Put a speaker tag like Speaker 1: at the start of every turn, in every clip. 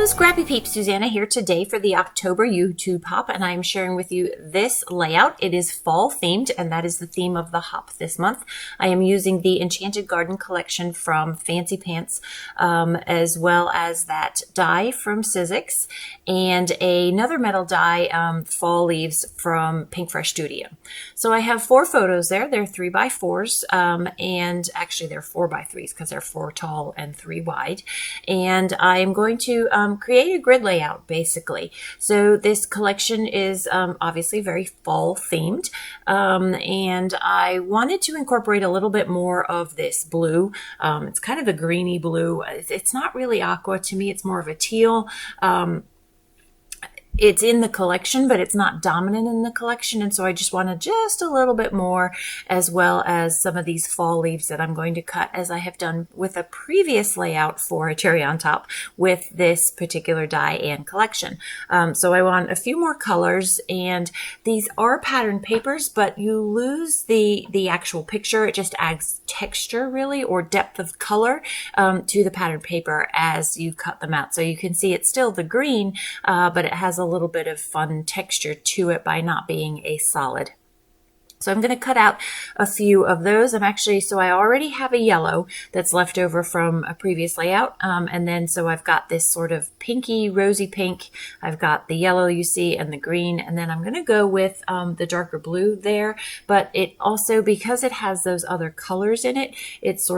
Speaker 1: Scrappy Peeps, Suzanna here today for the October YouTube Hop, and I'm sharing with you this layout. It is fall themed, and that is the theme of the hop this month. I am using the Enchanted Garden collection from Fancy Pants, as well as that die from Sizzix, and another metal die, Fall Leaves from PinkFresh Studio. So I have 4 photos there. They're 3x4s, and actually they're 4x3s because they're 4 tall and 3 wide. And I am going to create a grid layout basically. So this collection is obviously very fall themed, and I wanted to incorporate a little bit more of this blue. It's kind of a greeny blue. It's not really aqua to me. It's more of a teal. It's in the collection, but it's not dominant in the collection. And so I just wanted just a little bit more, as well as some of these fall leaves that I'm going to cut, as I have done with a previous layout for a cherry on top with this particular die and collection. So I want a few more colors, and these are pattern papers, but you lose the actual picture. It just adds texture really, or depth of color to the pattern paper as you cut them out. So you can see it's still the green, but it has a little bit of fun texture to it by not being a solid. So I'm going to cut out a few of those. So I already have a yellow that's left over from a previous layout. And then so I've got this sort of pinky, rosy pink. I've got the yellow you see and the green. And then I'm going to go with the darker blue there. But it also, because it has those other colors in it, it's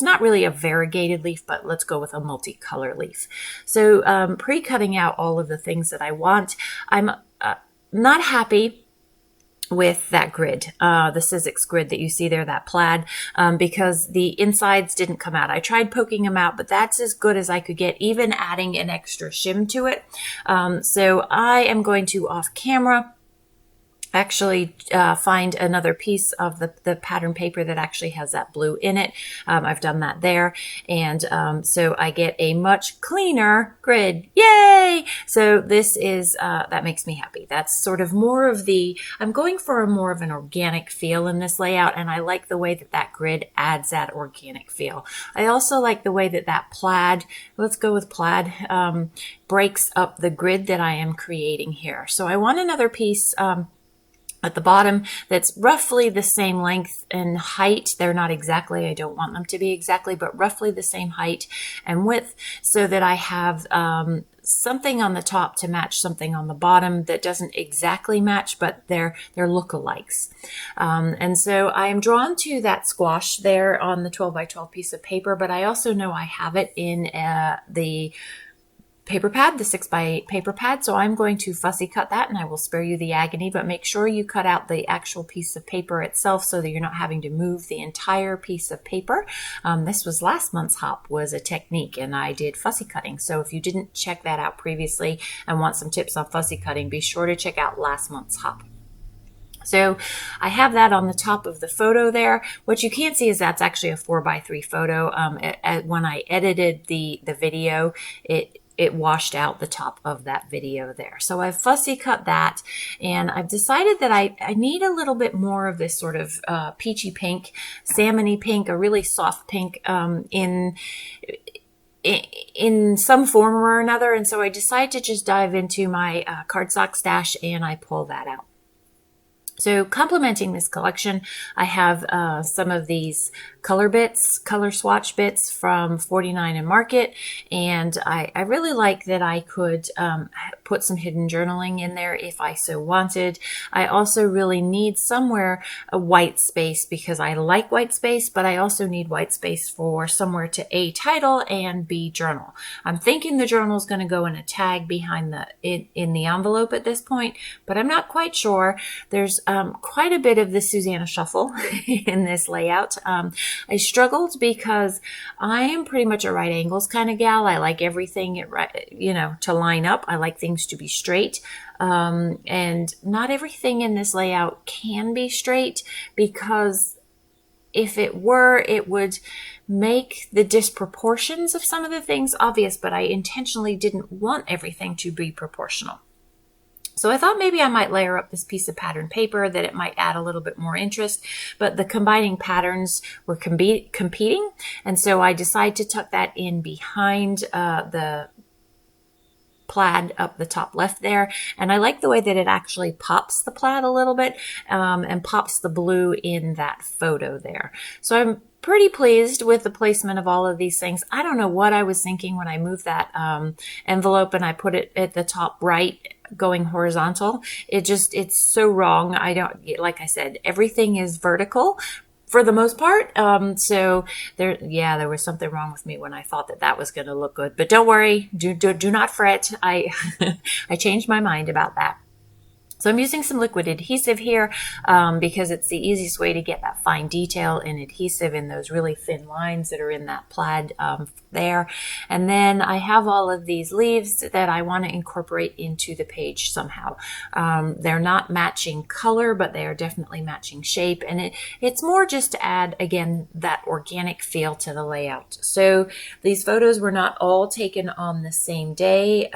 Speaker 1: not really a variegated leaf, but let's go with a multicolor leaf. So pre-cutting out all of the things that I want, I'm not happy with that grid, the Sizzix grid that you see there, that plaid, because the insides didn't come out. I tried poking them out, but that's as good as I could get, even adding an extra shim to it. So I am going to, off camera, actually find another piece of the pattern paper that actually has that blue in it. I've done that there. And so I get a much cleaner grid. Yay! So this is, that makes me happy. That's sort of more of I'm going for more of an organic feel in this layout, and I like the way that grid adds that organic feel. I also like the way that plaid, let's go with plaid, breaks up the grid that I am creating here. So I want another piece at the bottom that's roughly the same length and height. They're not exactly, I don't want them to be exactly, but roughly the same height and width, so that I have something on the top to match something on the bottom that doesn't exactly match, but they're lookalikes. And so I am drawn to that squash there on the 12x12 piece of paper, but I also know I have it in the paper pad, the 6x8 paper pad. So I'm going to fussy cut that, and I will spare you the agony, but make sure you cut out the actual piece of paper itself so that you're not having to move the entire piece of paper. This was last month's hop, was a technique, and I did fussy cutting. So if you didn't check that out previously and want some tips on fussy cutting, be sure to check out last month's hop. So I have that on the top of the photo there. What you can't see is that's actually a 4x3 photo. When I edited the video, it washed out the top of that video there. So I've fussy cut that, and I've decided that I need a little bit more of this sort of peachy pink, salmony pink, a really soft pink in some form or another. And so I decided to just dive into my cardstock stash, and I pull that out. So complementing this collection, I have some of these color swatch bits from 49 and Market, and I really like that I could put some hidden journaling in there if I so wanted. I also really need somewhere a white space, because I like white space, but I also need white space for somewhere to A, title, and B, journal. I'm thinking the journal is going to go in a tag behind in the envelope at this point, but I'm not quite sure. There's quite a bit of the Suzanna shuffle in this layout. I struggled because I am pretty much a right angles kind of gal. I like everything to line up. I like things to be straight. And not everything in this layout can be straight, because if it were, it would make the disproportions of some of the things obvious, but I intentionally didn't want everything to be proportional. So I thought maybe I might layer up this piece of pattern paper, that it might add a little bit more interest, but the combining patterns were competing. And so I decided to tuck that in behind the plaid up the top left there. And I like the way that it actually pops the plaid a little bit and pops the blue in that photo there. So I'm pretty pleased with the placement of all of these things. I don't know what I was thinking when I moved that envelope and I put it at the top right going horizontal. It's so wrong. Like I said, everything is vertical for the most part. So there was something wrong with me when I thought that was going to look good, but don't worry. Do not fret. I changed my mind about that. So I'm using some liquid adhesive here because it's the easiest way to get that fine detail and adhesive in those really thin lines that are in that plaid there. And then I have all of these leaves that I want to incorporate into the page somehow. They're not matching color, but they are definitely matching shape. And it's more just to add, again, that organic feel to the layout. So these photos were not all taken on the same day.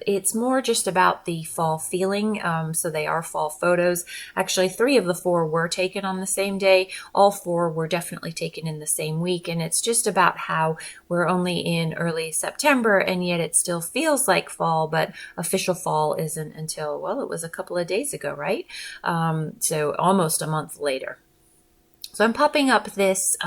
Speaker 1: It's more just about the fall feeling. So they are fall photos. Actually, 3 of the 4 were taken on the same day. All 4 were definitely taken in the same week. And it's just about how we're only in early September and yet it still feels like fall, but official fall isn't until, well, it was a couple of days ago, right? So almost a month later. So I'm popping up this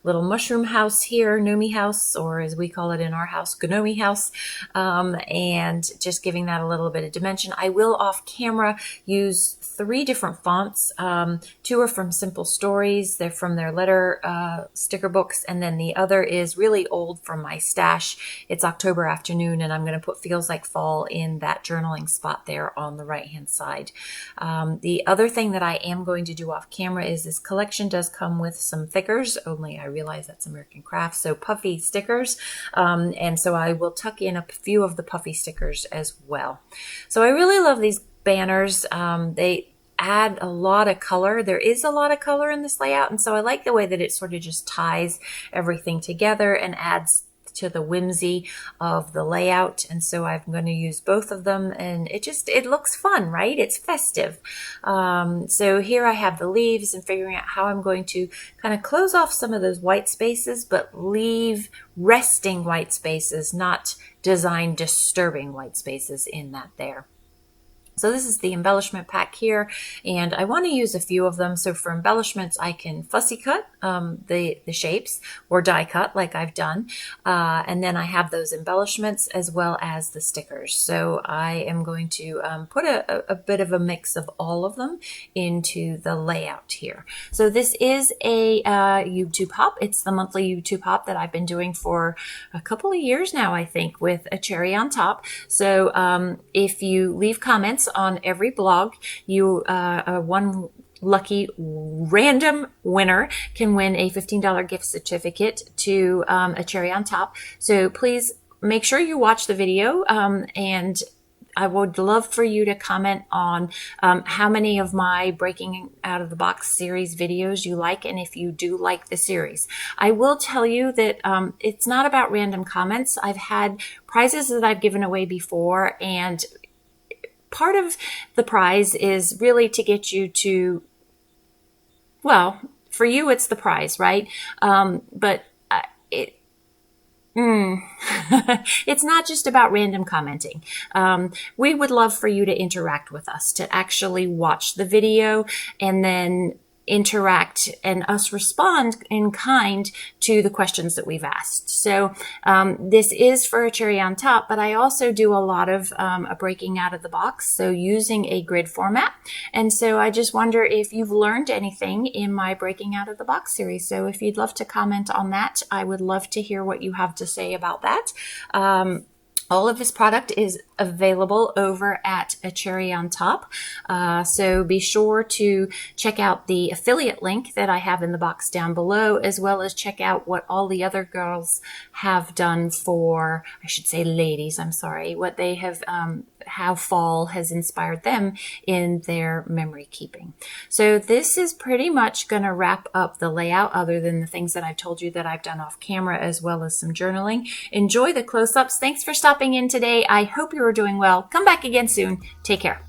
Speaker 1: little mushroom house here, Nomi house, or as we call it in our house, Gnomi house, and just giving that a little bit of dimension. I will off camera use 3 different fonts. 2 are from Simple Stories. They're from their letter sticker books. And then the other is really old from my stash. It's October Afternoon, and I'm going to put Feels Like Fall in that journaling spot there on the right-hand side. The other thing that I am going to do off camera is this collection does come with some thickers, only I realize that's American Craft, so puffy stickers. And so I will tuck in a few of the puffy stickers as well. So I really love these banners. They add a lot of color. There is a lot of color in this layout, and so I like the way that it sort of just ties everything together and adds to the whimsy of the layout. And so I'm going to use both of them, and it looks fun, right? It's festive. So here I have the leaves and figuring out how I'm going to kind of close off some of those white spaces, but leave resting white spaces, not design disturbing white spaces in that there. So this is the embellishment pack here, and I want to use a few of them. So for embellishments, I can fussy cut the shapes or die cut like I've done. And then I have those embellishments as well as the stickers. So I am going to put a bit of a mix of all of them into the layout here. So this is a YouTube hop. It's the monthly YouTube hop that I've been doing for a couple of years now, I think, with a cherry on top. So if you leave comments on every blog, you one lucky random winner can win a $15 gift certificate to a cherry on top. So please make sure you watch the video, and I would love for you to comment on how many of my Breaking Out of the Box series videos you like, and if you do like the series. I will tell you that it's not about random comments. I've had prizes that I've given away before, and part of the prize is really to get you to, well, for you, it's the prize, right? But it's not just about random commenting. We would love for you to interact with us, to actually watch the video and then interact and us respond in kind to the questions that we've asked. So this is for a cherry on top, but I also do a lot of a breaking out of the box, so using a grid format. And so I just wonder if you've learned anything in my Breaking Out of the Box series. So if you'd love to comment on that, I would love to hear what you have to say about that. All of this product is available over at A Cherry on Top. So be sure to check out the affiliate link that I have in the box down below, as well as check out what all the other girls have done for, I should say ladies, I'm sorry, what they have, how fall has inspired them in their memory keeping. So this is pretty much going to wrap up the layout, other than the things that I've told you that I've done off camera, as well as some journaling. Enjoy the close-ups. Thanks for stopping in today. I hope you are doing well. Come back again soon. Take care.